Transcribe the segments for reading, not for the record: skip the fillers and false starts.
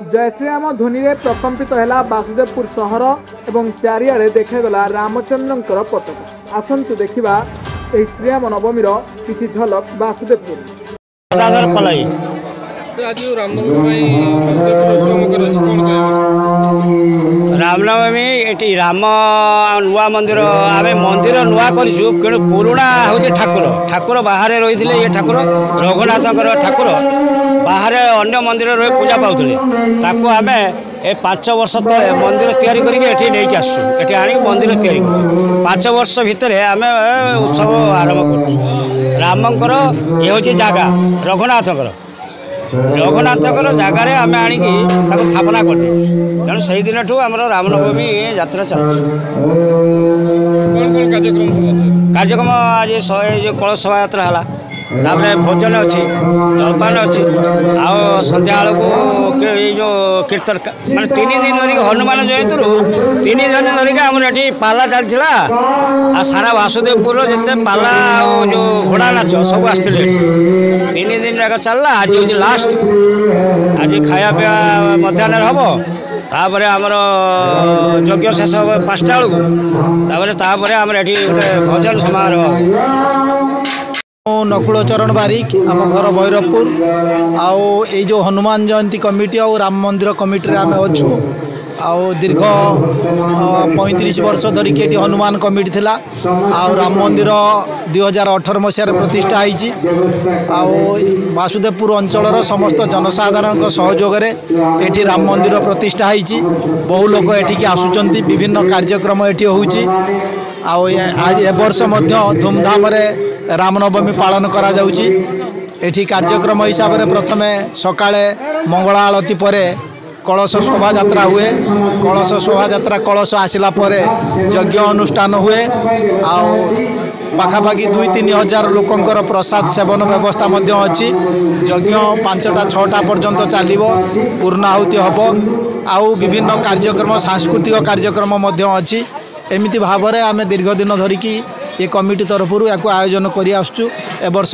जय श्रीराम ध्वनि रे प्रकम्पित है वासुदेवपुर सहर एवं चारिआडे देखागला रामचंद्रंकर पताका। आसंतु देखिबा एही श्रीराम नवमीर किछि झलक वासुदेवपुर। रामनवमी ये राम नुआ मंदिर आम मंदिर नुआ करूँ कि पुराणा हूँ ठाकुर ठाकुर बाहर रही थे। ये ठाकुर रघुनाथ ठाकुर बाहर अन्य मंदिर रही पूजा पाते आम ए 5 वर्ष तले मंदिर तैयारी करके नहीं आसुँ आनी मंदिर तैयारी कर 5 वर्ष भितर आम उत्सव आरंभ कर रामकर ये हूँ जगह रघुनाथकर जगार आम आणिकी स्थापना कर तेणु से दिन ठूँ आम रामनवमी यात्रा चल कार्यक्रम आज जो कलश शोभा यात्रा है भोजन अच्छी जलपान अच्छी आ संध्या को जो कीर्तन माने 3 दिन धरिक हनुमान जयंती 3 दिन धरिक आम ये पाला चलता सारा वासुदेवपुर जिते पाला जो घोड़ा नाच सब आसते 3 दिन जाक चलला। आज हूँ लास्ट आज खाया पीवा मध्याह्न हम तापर आमर यज्ञ शेष 5टा बेलू आम ये गोटे भजन समारोह। नकुलचरण बारिक आम घर भैरवपुर आओ ये जो हनुमान जयंती कमिटी और राम मंदिर कमिटी आम अच्छू आओ दीर्घ 35 वर्ष धरिकी ये हनुमान कमिटी थिला आओ राम मंदिर 2018 मसीह प्रतिष्ठा होती वासुदेवपुर अंचल समस्त जनसाधारण सहयोग ये राम मंदिर प्रतिष्ठा होती। बहु लोक एठिकी आसुचंती विभिन्न कार्यक्रम ये होची आज ए वर्ष धूमधाम रामनवमी पालन करा जाउची। एठी कार्यक्रम हिसाब से प्रथम सकाळे मंगला आलती पर कलश शोभा यात्रा हुए। कलश शोभा यात्रा कलश आसला पर यज्ञ अनुष्ठान हुए पाखापाखि 2-3 हजार लोकंकर प्रसाद सेवन व्यवस्था अच्छी। यज्ञ 5टा-6टा पर्यंत चलो पूर्णाहुति हम आउ विभिन्न कार्यक्रम सांस्कृतिक कार्यक्रम अच्छी। एमिति भाव में आम दीर्घ दिन धरिकी ये कमिटी तरफ या आयोजन कर वर्ष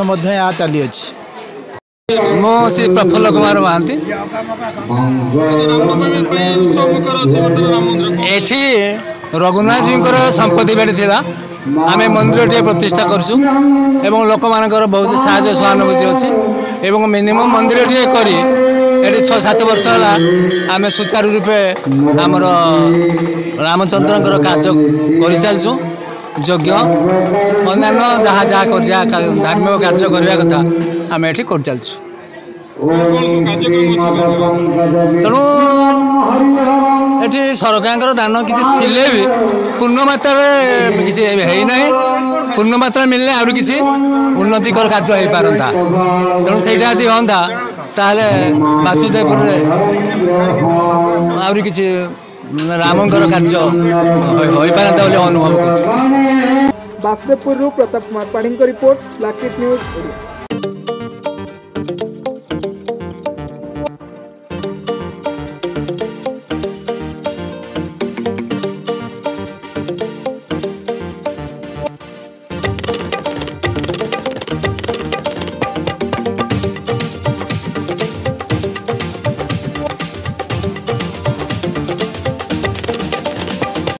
चली अच्छी। मो श्री प्रफुल्ल कुमार महांती एठी रघुनाथ जी संपत्ति बेटी थिला आम मंदिर टे प्रतिष्ठा करसु एवं लोक मानकर बहुत साहाय्य सहानुभूति अच्छी एवं मिनिमम मंदिर टे करी 6-7 वर्ष है आम सुचारू रूपे आमर रामचंद्र कार्य कर चलचु। यज्ञ अन्न्य जहाँ जहाँ धार्मिक कार्य करने कथा आम ये कर चलचु। तेणु ये सरकार दान किसी भी पूर्ण मात्रा किसी है पूर्ण मात्रा मिलने आउरी किसी उन्नतिकर कार्य हो पारता। तेणु से हाँ ताहले वासुदेवपुर आउरी किसी रामंकर कार्य हो पारता अनुभव कर। वासुदेवपुर प्रताप कुमार पाढ़ी रिपोर्ट लाकिट न्यूज।